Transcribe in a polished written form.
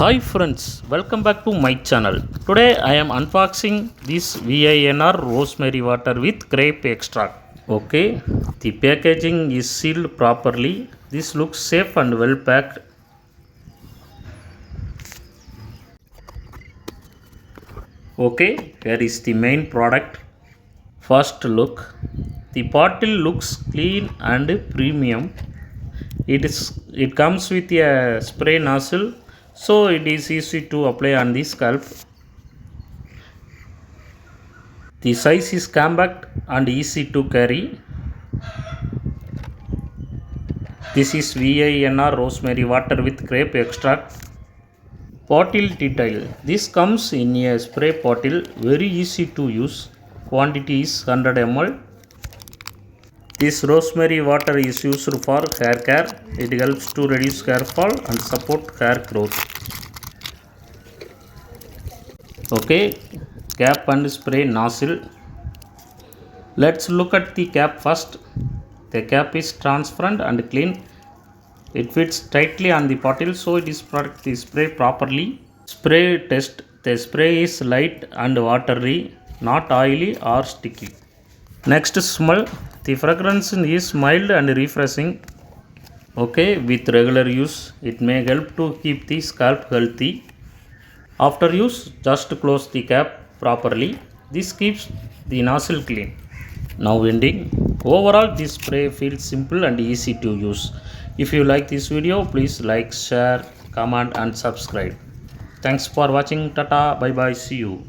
Hi friends, welcome back to my channel. Today I am unboxing this VINR rosemary water with grape extract. Okay, the packaging is sealed properly. This looks safe and well packed. Okay, here is the main product. First look. The bottle looks clean and premium. It comes with a spray nozzle, so it is easy to apply on the scalp. The size is compact and easy to carry. This is VINR rosemary water with grape extract. Bottle detail. This comes in a spray bottle, very easy to use. Quantity is 100 ml. This rosemary water is used for hair care. It helps to reduce hair fall and support hair growth. Okay, cap and spray nozzle. Let's look at the cap first. The cap is transparent and clean. It fits tightly on the bottle, so it is protect the spray properly. Spray test. The spray is light and watery, not oily or sticky. Next, smell. The fragrance is mild and refreshing. Okay, with regular use, it may help to keep the scalp healthy. After use, just close the cap properly. This keeps the nozzle clean. Now ending. Overall, this spray feels simple and easy to use. If you like this video, please like, share, comment and subscribe. Thanks for watching. Tata, bye bye, see you.